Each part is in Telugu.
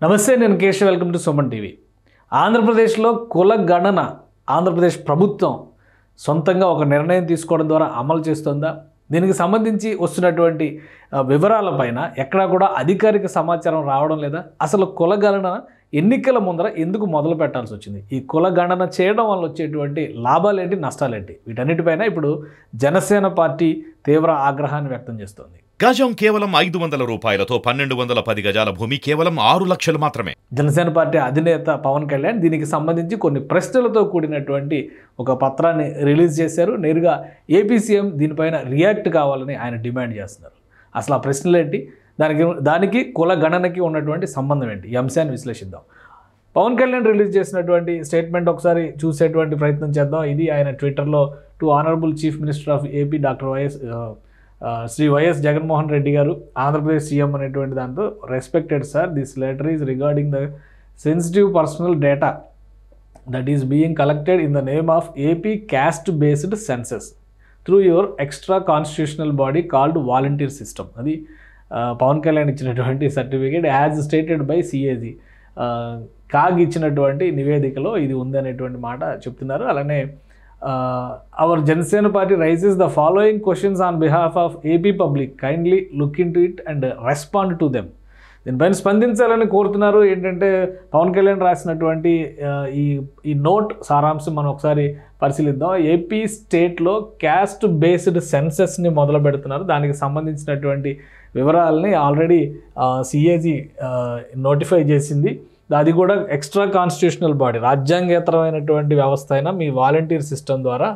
నమస్తే, నేను Keshav. Welcome to Suman TV. ఆంధ్రప్రదేశ్లో కుల గణన ఆంధ్రప్రదేశ్ ప్రభుత్వం సొంతంగా ఒక నిర్ణయం తీసుకోవడం ద్వారా అమలు చేస్తుందా? దీనికి సంబంధించి వస్తున్నటువంటి వివరాలపైన ఎక్కడా కూడా అధికారిక సమాచారం రావడం లేదా? అసలు కుల గణన ఎన్నికల ముందర ఎందుకు మొదలు పెట్టాల్సి వచ్చింది? ఈ కుల గణన చేయడం వల్ల వచ్చేటువంటి లాభాలేంటి, నష్టాలేంటి? వీటన్నిటిపైన ఇప్పుడు జనసేన పార్టీ తీవ్ర ఆగ్రహాన్ని వ్యక్తం చేస్తోంది. గజం కేవలం 500 రూపాయలతో 1210 గజాల భూమి కేవలం 6 లక్షలు మాత్రమే. జనసేన పార్టీ అధినేత పవన్ కళ్యాణ్ దీనికి సంబంధించి కొన్ని ప్రశ్నలతో కూడినటువంటి ఒక పత్రాన్ని రిలీజ్ చేశారు. నేరుగా ఏపీ సీఎం దీనిపైన రియాక్ట్ కావాలని ఆయన డిమాండ్ చేస్తున్నారు. అసలు ఆ ప్రశ్నలు ఏంటి, దానికి కుల గణనకి ఉన్నటువంటి సంబంధం ఏంటి? ఈ అంశాన్ని విశ్లేషిద్దాం. పవన్ కళ్యాణ్ రిలీజ్ చేసినటువంటి స్టేట్మెంట్ ఒకసారి చూసేటువంటి ప్రయత్నం చేద్దాం. ఇది ఆయన ట్విట్టర్లో to honourable chief minister of AP doctor Shri YS Jaganmohan Reddy గారు, ఆంధ్రప్రదేశ్ సీఎం అనేటువంటి దాంతో, respected sir, this letter is regarding the sensitive personal data that is being collected in the name of AP caste based census through your extra constitutional body called volunteer system. అది పవన్ కళ్యాణ్ ఇచ్చినటువంటి certificate as stated by CAG. CAG ఇచ్చినటువంటి నివేదికలో ఇది ఉందనేటువంటి మాట చెప్తున్నారు. అలానే our Janasena party raises the following questions on behalf of AP public. Kindly look into it and respond to them. దీనిపైన స్పందించాలని కోరుతున్నారు. ఏంటంటే పవన్ కళ్యాణ్ రాసినటువంటి ఈ నోట్ సారాంశం మనం ఒకసారి పరిశీలిద్దాం. ఏపీ స్టేట్లో క్యాస్ట్ బేస్డ్ సెన్సెస్ని మొదలు పెడుతున్నారు. దానికి సంబంధించినటువంటి వివరాలని ఆల్రెడీ సిఏజీ నోటిఫై చేసింది. అది కూడా ఎక్స్ట్రా కాన్స్టిట్యూషనల్ బాడీ, రాజ్యాంగేతరమైనటువంటి వ్యవస్థ అయినా మీ వాలంటీర్ సిస్టమ్ ద్వారా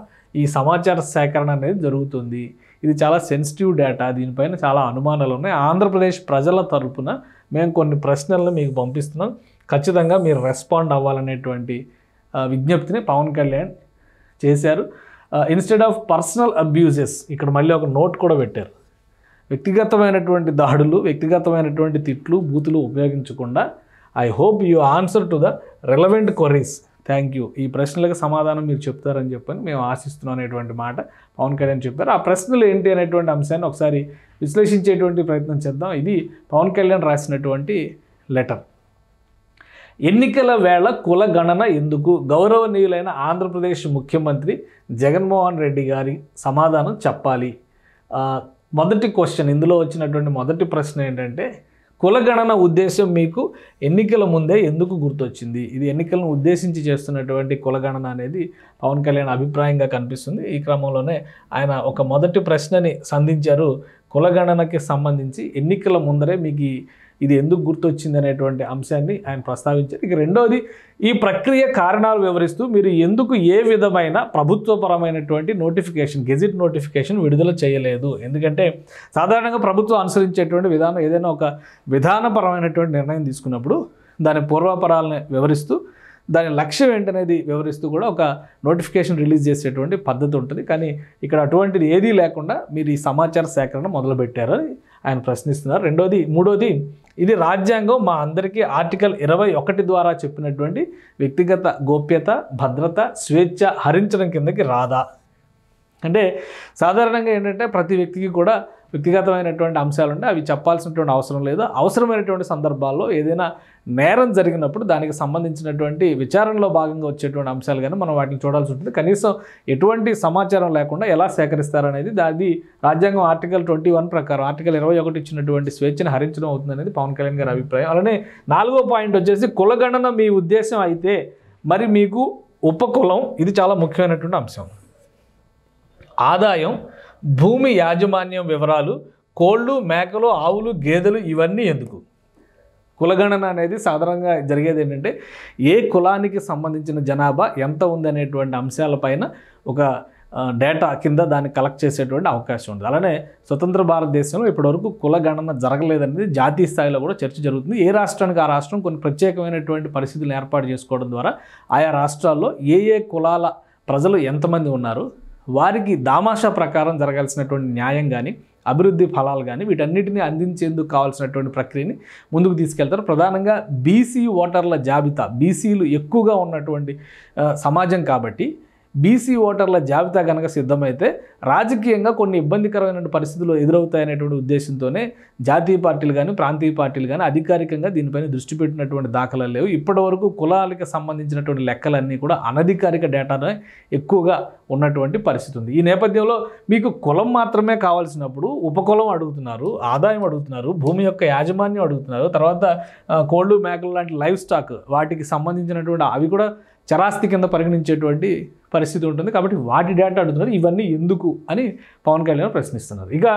ఈ సమాచార సేకరణ అనేది జరుగుతుంది. ఇది చాలా సెన్సిటివ్ డేటా, దీనిపైన చాలా అనుమానాలు ఉన్నాయి. ఆంధ్రప్రదేశ్ ప్రజల తరపున మేము కొన్ని ప్రశ్నలను మీకు పంపిస్తున్నాం, ఖచ్చితంగా మీరు రెస్పాండ్ అవ్వాలనేటువంటి విజ్ఞప్తిని పవన్ కళ్యాణ్ చేశారు. ఇన్స్టెడ్ ఆఫ్ పర్సనల్ అబ్యూజెస్, ఇక్కడ మళ్ళీ ఒక నోట్ కూడా పెట్టారు. వ్యక్తిగతమైనటువంటి దాడులు, వ్యక్తిగతమైనటువంటి తిట్లు, బూతులు ఉపయోగించకుండా I hope you answer to the relevant queries. Thank you. ఈ ప్రశ్నలకు సమాధానం మీరు చెప్తారని చెప్పని మేము ఆశిస్తున్నాం అనేటువంటి మాట పవన్ కళ్యాణ్ చెప్పారు. ఆ ప్రశ్నలు ఏంటి అనేటువంటి అంశాన్ని ఒకసారి విశ్లేషించేటువంటి ప్రయత్నం చేద్దాం. ఇది పవన్ కళ్యాణ్ రాసినటువంటి లెటర్. ఎన్నికల వేళ కుల గణన ఎందుకు? గౌరవనీయులైన ఆంధ్రప్రదేశ్ ముఖ్యమంత్రి జగన్మోహన్ రెడ్డి గారి సమాధానం చెప్పాలి. మొదటి క్వశ్చన్, ఇందులో వచ్చినటువంటి మొదటి ప్రశ్న ఏంటంటే, కులగణన ఉద్దేశం మీకు ఎన్నికల ముందే ఎందుకు గుర్తొచ్చింది? ఇది ఎన్నికలను ఉద్దేశించి చేస్తున్నటువంటి కులగణన అనేది పవన్ కళ్యాణ్ అభిప్రాయంగా కనిపిస్తుంది. ఈ క్రమంలోనే ఆయన ఒక మొదటి ప్రశ్నని సంధించారు. కులగణనకి సంబంధించి ఎన్నికల ముందరే మీకు ఇది ఎందుకు గుర్తొచ్చింది అనేటువంటి అంశాన్ని ఆయన ప్రస్తావించారు. ఇక రెండవది, ఈ ప్రక్రియ కారణాలు వివరిస్తూ మీరు ఎందుకు ఏ విధమైన ప్రభుత్వపరమైనటువంటి నోటిఫికేషన్, గెజిట్ నోటిఫికేషన్ విడుదల చేయలేదు? ఎందుకంటే సాధారణంగా ప్రభుత్వం అనుసరించేటువంటి విధానం, ఏదైనా ఒక విధానపరమైనటువంటి నిర్ణయం తీసుకున్నప్పుడు దాని పూర్వాపరాలను వివరిస్తూ దాని లక్ష్యం ఏంటనేది వివరిస్తూ కూడా ఒక నోటిఫికేషన్ రిలీజ్ చేసేటువంటి పద్ధతి ఉంటుంది. కానీ ఇక్కడ అటువంటిది ఏదీ లేకుండా మీరు ఈ సమాచార సేకరణ మొదలుపెట్టారని ఆయన ప్రశ్నిస్తున్నారు. మూడోది, ఇది రాజ్యాంగం మా అందరికీ ఆర్టికల్ 21 ద్వారా చెప్పినటువంటి వ్యక్తిగత గోప్యత, భద్రత, స్వేచ్ఛ హరించడం కిందకి రాదా? అంటే సాధారణంగా ఏంటంటే ప్రతి వ్యక్తికి కూడా వ్యక్తిగతమైనటువంటి అంశాలు ఉంటే అవి చెప్పాల్సినటువంటి అవసరం లేదు. అవసరమైనటువంటి సందర్భాల్లో ఏదైనా నేరం జరిగినప్పుడు దానికి సంబంధించినటువంటి విచారణలో భాగంగా వచ్చేటువంటి అంశాలు కానీ మనం వాటిని చూడాల్సి ఉంటుంది. కనీసం ఎటువంటి సమాచారం లేకుండా ఎలా సేకరిస్తారనేది దాది రాజ్యాంగం ఆర్టికల్ 21 ప్రకారం, ఆర్టికల్ 21 ఇచ్చినటువంటి స్వేచ్ఛను హరించడం అవుతుంది అనేది పవన్ కళ్యాణ్ గారి అభిప్రాయం. అలానే 4వ పాయింట్ వచ్చేసి, కులగణన మీ ఉద్దేశం అయితే మరి మీకు ఉపకులం, ఇది చాలా ముఖ్యమైనటువంటి అంశం. ఆదాయం, భూమి యాజమాన్యం వివరాలు, కోళ్ళు, మేకలు, ఆవులు, గేదెలు ఇవన్నీ ఎందుకు? కులగణన అనేది సాధారణంగా జరిగేది ఏంటంటే ఏ కులానికి సంబంధించిన జనాభా ఎంత ఉందనేటువంటి అంశాలపైన ఒక డేటా కింద దాన్ని కలెక్ట్ చేసేటువంటి అవకాశం ఉంటుంది. అలానే స్వతంత్ర భారతదేశంలో ఇప్పటివరకు కులగణన జరగలేదనేది జాతీయ స్థాయిలో కూడా చర్చ జరుగుతుంది. ఏ రాష్ట్రానికి ఆ రాష్ట్రం కొన్ని ప్రత్యేకమైనటువంటి పరిస్థితులను ఏర్పాటు చేసుకోవడం ద్వారా ఆయా రాష్ట్రాల్లో ఏ కులాల ప్రజలు ఎంతమంది ఉన్నారు, వారికి దామాషా ప్రకారం జరగాల్సినటువంటి న్యాయం కానీ, అభివృద్ధి ఫలాలు కానీ వీటన్నిటిని అందించేందుకు కావాల్సినటువంటి ప్రక్రియని ముందుకు తీసుకెళ్తారు. ప్రధానంగా బీసీ ఓటర్ల జాబితా, బీసీలు ఎక్కువగా ఉన్నటువంటి సమాజం కాబట్టి బీసీ ఓటర్ల జాబితా కనుక సిద్ధమైతే రాజకీయంగా కొన్ని ఇబ్బందికరమైన పరిస్థితులు ఎదురవుతాయనేటువంటి ఉద్దేశంతోనే జాతీయ పార్టీలు కానీ ప్రాంతీయ పార్టీలు కానీ అధికారికంగా దీనిపైన దృష్టి పెట్టినటువంటి దాఖలాలు లేవు. ఇప్పటివరకు కులాలకు సంబంధించినటువంటి లెక్కలన్నీ కూడా అనధికారిక డేటానే ఎక్కువగా ఉన్నటువంటి పరిస్థితి ఉంది. ఈ నేపథ్యంలో మీకు కులం మాత్రమే కావాల్సినప్పుడు ఉపకులం అడుగుతున్నారు, ఆదాయం అడుగుతున్నారు, భూమి యొక్క యాజమాన్యం అడుగుతున్నారు, తర్వాత కోళ్ళు మేకలు లాంటి లైవ్ స్టాక్ వాటికి సంబంధించినటువంటి అవి కూడా చరాస్తి కింద పరిగణించేటువంటి పరిస్థితి ఉంటుంది. కాబట్టి వాటి డేటా అడుగుతున్నారు. ఇవన్నీ ఎందుకు అని పవన్ కళ్యాణ్ ప్రశ్నిస్తున్నారు. ఇక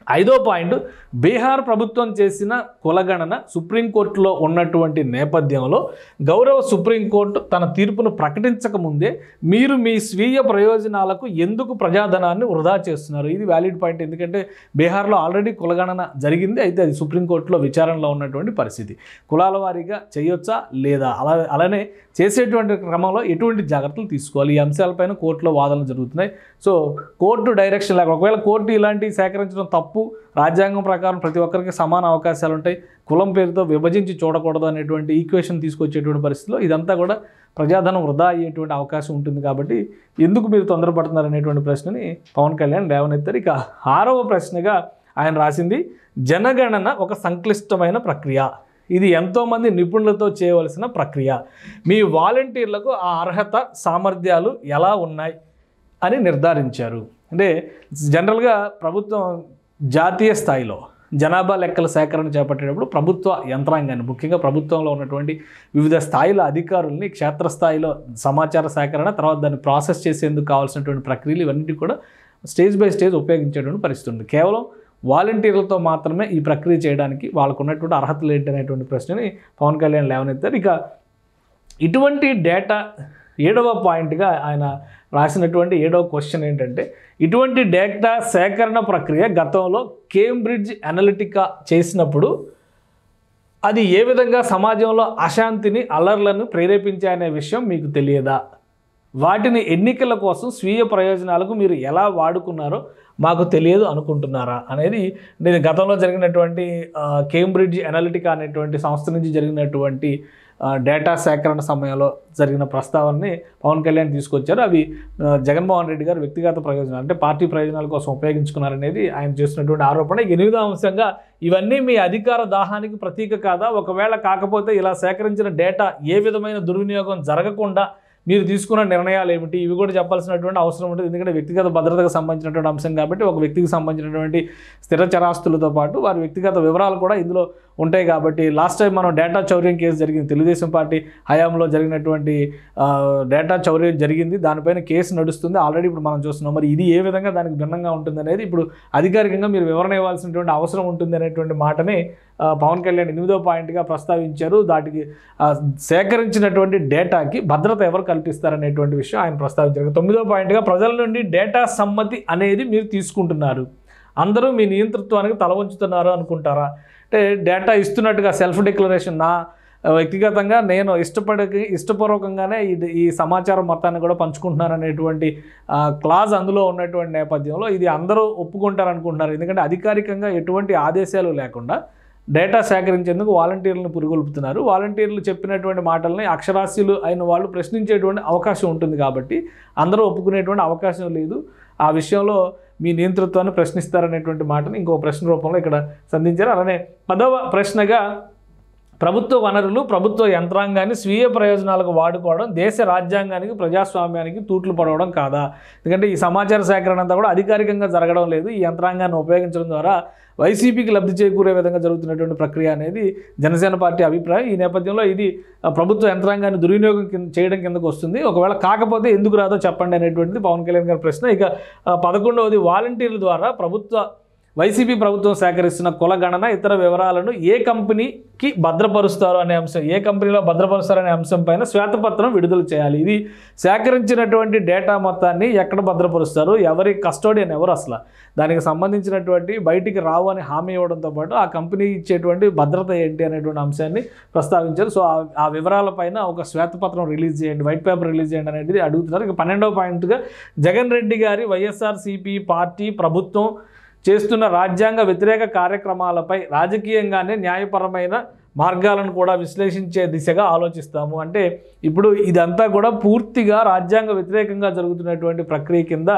5వ పాయింట్, బీహార్ ప్రభుత్వం చేసిన కులగణన సుప్రీంకోర్టులో ఉన్నటువంటి నేపథ్యంలో గౌరవ సుప్రీంకోర్టు తన తీర్పును ప్రకటించకముందే మీరు మీ స్వీయ ప్రయోజనాలకు ఎందుకు ప్రజాధనాన్ని వృధా చేస్తున్నారు? ఇది వ్యాలిడ్ పాయింట్. ఎందుకంటే బీహార్లో ఆల్రెడీ కులగణన జరిగింది, అయితే అది సుప్రీంకోర్టులో విచారణలో ఉన్నటువంటి పరిస్థితి. కులాల వారీగా చేయొచ్చా లేదా, అలానే చేసేటువంటి క్రమంలో ఎటువంటి జాగ్రత్తలు తీసుకోవాలి, ఈ అంశాలపైన కోర్టులో వాదనలు జరుగుతున్నాయి. సో కోర్టు డైరెక్షన్ లేక ఒకవేళ కోర్టు ఇలాంటివి సేకరించడం తప్పు, రాజ్యాంగం ప్రకారం ప్రతి ఒక్కరికి సమాన అవకాశాలు ఉంటాయి, కులం పేరుతో విభజించి చూడకూడదు అనేటువంటి ఈక్వేషన్ తీసుకొచ్చేటువంటి పరిస్థితిలో ఇదంతా కూడా ప్రజాధనం వృధా అయ్యేటువంటి అవకాశం ఉంటుంది. కాబట్టి ఎందుకు మీరు తొందరపడుతున్నారు అనేటువంటి ప్రశ్నని పవన్ కళ్యాణ్ లేవనెత్తారు. ఇక 6వ ప్రశ్నగా ఆయన రాసింది, జనగణన ఒక సంక్లిష్టమైన ప్రక్రియ, ఇది ఎంతోమంది నిపుణులతో చేయవలసిన ప్రక్రియ, మీ వాలంటీర్లకు ఆ అర్హత సామర్థ్యాలు ఎలా ఉన్నాయి అని నిర్ధారించారు. అంటే జనరల్గా ప్రభుత్వం జాతీయ స్థాయిలో జనాభా లెక్కల సేకరణ చేపట్టేటప్పుడు ప్రభుత్వ యంత్రాంగాన్ని, ముఖ్యంగా ప్రభుత్వంలో ఉన్నటువంటి వివిధ స్థాయిల అధికారుల్ని క్షేత్రస్థాయిలో సమాచార సేకరణ, తర్వాత దాన్ని ప్రాసెస్ చేసేందుకు కావాల్సినటువంటి ప్రక్రియలు ఇవన్నీ కూడా స్టేజ్ బై స్టేజ్ ఉపయోగించేటువంటి పరిస్థితి ఉంది. కేవలం వాలంటీర్లతో మాత్రమే ఈ ప్రక్రియ చేయడానికి వాళ్ళకు ఉన్నటువంటి అర్హతలు ఏంటి అనేటువంటి ప్రశ్నని పవన్ కళ్యాణ్ లేవనెత్తారు. ఇక ఇటువంటి డేటా 7వ పాయింట్గా ఆయన రాసినటువంటి 7వ క్వశ్చన్ ఏంటంటే, ఇటువంటి డేటా సేకరణ ప్రక్రియ గతంలో కేంబ్రిడ్జ్ అనలిటికా చేసినప్పుడు అది ఏ విధంగా సమాజంలో అశాంతిని, అల్లర్లను ప్రేరేపించాయనే విషయం మీకు తెలియదా? వాటిని ఎన్నికల కోసం స్వీయ ప్రయోజనాలకు మీరు ఎలా వాడుకున్నారో మాకు తెలియదు అనుకుంటున్నారా అనేది నేను గతంలో జరిగినటువంటి కేంబ్రిడ్జ్ అనలిటికా అనేటువంటి సంస్థ నుంచి జరిగినటువంటి డేటా సేకరణ సమయంలో జరిగిన ప్రస్తావనని పవన్ కళ్యాణ్ తీసుకొచ్చారు. అవి జగన్మోహన్ రెడ్డి గారు వ్యక్తిగత ప్రయోజనాలు అంటే పార్టీ ప్రయోజనాల కోసం ఉపయోగించుకున్నారనేది ఆయన చేస్తున్నటువంటి ఆరోపణ. 8వ అంశంగా, ఇవన్నీ మీ అధికార దాహానికి ప్రతీక కాదా? ఒకవేళ కాకపోతే ఇలా సేకరించిన డేటా ఏ విధమైన దుర్వినియోగం జరగకుండా మీరు తీసుకున్న నిర్ణయాలు ఏమిటి? ఇవి కూడా చెప్పాల్సినటువంటి అవసరం ఉంటుంది. ఎందుకంటే వ్యక్తిగత భద్రతకు సంబంధించినటువంటి అంశం కాబట్టి ఒక వ్యక్తికి సంబంధించినటువంటి స్థిర చరాస్తులతో పాటు వారి వ్యక్తిగత వివరాలు కూడా ఇందులో ఉంటాయి. కాబట్టి లాస్ట్ టైం మనం డేటా చౌర్యం కేసు జరిగింది, తెలుగుదేశం పార్టీ హయాంలో జరిగినటువంటి డేటా చౌర్యం జరిగింది, దానిపైన కేసు నడుస్తుంది ఆల్రెడీ. ఇప్పుడు మనం చూస్తున్నాం. మరి ఇది ఏ విధంగా దానికి భిన్నంగా ఉంటుంది అనేది ఇప్పుడు అధికారికంగా మీరు వివరణ ఇవ్వాల్సినటువంటి అవసరం ఉంటుంది అనేటువంటి మాటని పవన్ కళ్యాణ్ 8వ పాయింట్గా ప్రస్తావించారు. దాటికి సేకరించినటువంటి డేటాకి భద్రత ఎవరు కల్పిస్తారనేటువంటి విషయం ఆయన ప్రస్తావించారు. 9వ పాయింట్గా, ప్రజల నుండి డేటా సమ్మతి అనేది మీరు తీసుకుంటున్నారు, అందరూ మీ నియంతృత్వానికి తల వంచుతున్నారు అనుకుంటారా? అంటే డేటా ఇస్తున్నట్టుగా సెల్ఫ్ డిక్లరేషన్, నా వ్యక్తిగతంగా నేను ఇష్టపూర్వకంగానే ఈ సమాచారం మొత్తాన్ని కూడా పంచుకుంటున్నాను అనేటువంటి క్లాజ్ అందులో ఉన్నటువంటి నేపథ్యంలో ఇది అందరూ ఒప్పుకుంటారనుకుంటున్నారు. ఎందుకంటే అధికారికంగా ఎటువంటి ఆదేశాలు లేకుండా డేటా సేకరించేందుకు వాలంటీర్లను పురుగొల్పుతున్నారు. వాలంటీర్లు చెప్పినటువంటి మాటల్ని అక్షరాస్యులు అయిన వాళ్ళు ప్రశ్నించేటువంటి అవకాశం ఉంటుంది. కాబట్టి అందరూ ఒప్పుకునేటువంటి అవకాశం లేదు. ఆ విషయంలో మీ నియంతృత్వాన్ని ప్రశ్నిస్తారనేటువంటి మాటని ఇంకో ప్రశ్న రూపంలో ఇక్కడ సంధించారు. అలానే 10వ ప్రశ్నగా, ప్రభుత్వ వనరులు ప్రభుత్వ యంత్రాంగాన్ని స్వీయ ప్రయోజనాలకు వాడుకోవడం దేశ రాజ్యాంగానికి ప్రజాస్వామ్యానికి తూట్లు పడవడం కాదా? ఎందుకంటే ఈ సమాచార సేకరణ అంతా కూడా అధికారికంగా జరగడం లేదు. ఈ యంత్రాంగాన్ని ఉపయోగించడం ద్వారా వైసీపీకి లబ్ధి చేకూరే విధంగా జరుగుతున్నటువంటి ప్రక్రియ అనేది జనసేన పార్టీ అభిప్రాయం. ఈ నేపథ్యంలో ఇది ప్రభుత్వ యంత్రాంగాన్ని దుర్వినియోగం చేయడం కిందకు వస్తుంది. ఒకవేళ కాకపోతే ఎందుకు రాదో చెప్పండి అనేటువంటిది పవన్ కళ్యాణ్ గారి ప్రశ్న. ఇక 11వది, వాలంటీర్ల ద్వారా వైసీపీ ప్రభుత్వం సేకరిస్తున్న కుల గణన ఇతర వివరాలను ఏ కంపెనీకి భద్రపరుస్తారు అనే అంశం, ఏ కంపెనీలో భద్రపరుస్తారనే అంశం పైన శ్వేతపత్రం విడుదల చేయాలి. ఇది సేకరించినటువంటి డేటా మొత్తాన్ని ఎక్కడ భద్రపరుస్తారు, ఎవరి కస్టోడియన్ ఎవరు, అసలు దానికి సంబంధించినటువంటి బయటికి రావు అని హామీ ఇవ్వడంతో పాటు ఆ కంపెనీ ఇచ్చేటువంటి భద్రత ఏంటి అనేటువంటి అంశాన్ని ప్రస్తావించారు. సో ఆ వివరాలపైన ఒక శ్వేతపత్రం రిలీజ్ చేయండి, వైట్ పేపర్ రిలీజ్ చేయండి అనేది అడుగుతున్నారు. ఇక 12వ పాయింట్గా, జగన్ రెడ్డి గారి వైఎస్ఆర్సీపీ పార్టీ ప్రభుత్వం చేస్తున్న రాజ్యాంగ వ్యతిరేక కార్యక్రమాలపై రాజకీయంగానే న్యాయపరమైన మార్గాలను కూడా విశ్లేషించే దిశగా ఆలోచిస్తాము. అంటే ఇప్పుడు ఇదంతా కూడా పూర్తిగా రాజ్యాంగ వ్యతిరేకంగా జరుగుతున్నటువంటి ప్రక్రియ కింద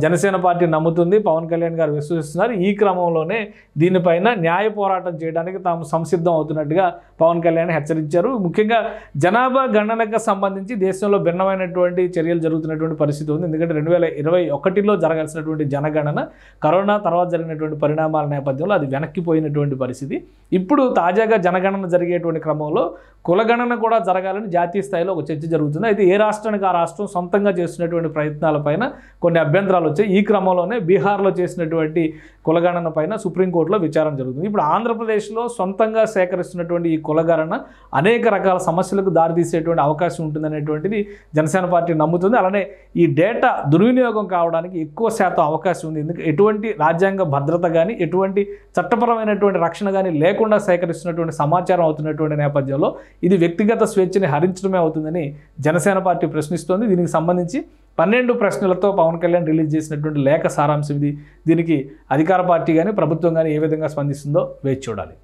జనసేన పార్టీ నమ్ముతుంది, పవన్ కళ్యాణ్ గారు విశ్వసిస్తున్నారు. ఈ క్రమంలోనే దీనిపైన న్యాయ పోరాటం చేయడానికి తాము సంసిద్ధం అవుతున్నట్టుగా పవన్ కళ్యాణ్ హెచ్చరించారు. ముఖ్యంగా జనాభా గణనకు సంబంధించి దేశంలో భిన్నమైనటువంటి చర్యలు జరుగుతున్నటువంటి పరిస్థితి ఉంది. ఎందుకంటే 2021లో జరగాల్సినటువంటి జనగణన కరోనా తర్వాత జరిగినటువంటి పరిణామాల నేపథ్యంలో అది వెనక్కిపోయినటువంటి పరిస్థితి. ఇప్పుడు తాజాగా జనగణన జరిగేటువంటి క్రమంలో కులగణన కూడా జరగాలని జాతీయ స్థాయిలో ఒక చర్చ జరుగుతుంది. అయితే ఏ రాష్ట్రానికి ఆ రాష్ట్రం సొంతంగా చేస్తున్నటువంటి ప్రయత్నాలపైన కొన్ని అభ్యంతరాలు వచ్చాయి. ఈ క్రమంలోనే బీహార్లో చేసినటువంటి కులగణన పైన సుప్రీంకోర్టులో విచారణ జరుగుతుంది. ఇప్పుడు ఆంధ్రప్రదేశ్లో సొంతంగా సేకరిస్తున్నటువంటి ఈ కులగణన అనేక రకాల సమస్యలకు దారితీసేటువంటి అవకాశం ఉంటుందనేటువంటిది జనసేన పార్టీ నమ్ముతుంది. అలానే ఈ డేటా దుర్వినియోగం కావడానికి ఎక్కువ శాతం అవకాశం ఉంది. ఎందుకంటే ఎటువంటి రాజ్యాంగ భద్రత కానీ ఎటువంటి చట్టపరమైనటువంటి రక్షణ కానీ లేకుండా సేకరిస్తున్నటువంటి సమాచారం అవుతున్నటువంటి నేపథ్యంలో ఇది వ్యక్తిగత స్వేచ్ఛని హరించడమే అవుతుందని జనసేన పార్టీ ప్రశ్నిస్తోంది. దీనికి సంబంధించి 12 ప్రశ్నలతో పవన్ కళ్యాణ్ రిలీజ్ చేసినటువంటి లేఖ సారాంశం ఇది. దీనికి అధికార పార్టీ కానీ ప్రభుత్వం కానీ ఏ విధంగా స్పందిస్తుందో వేచి చూడాలి.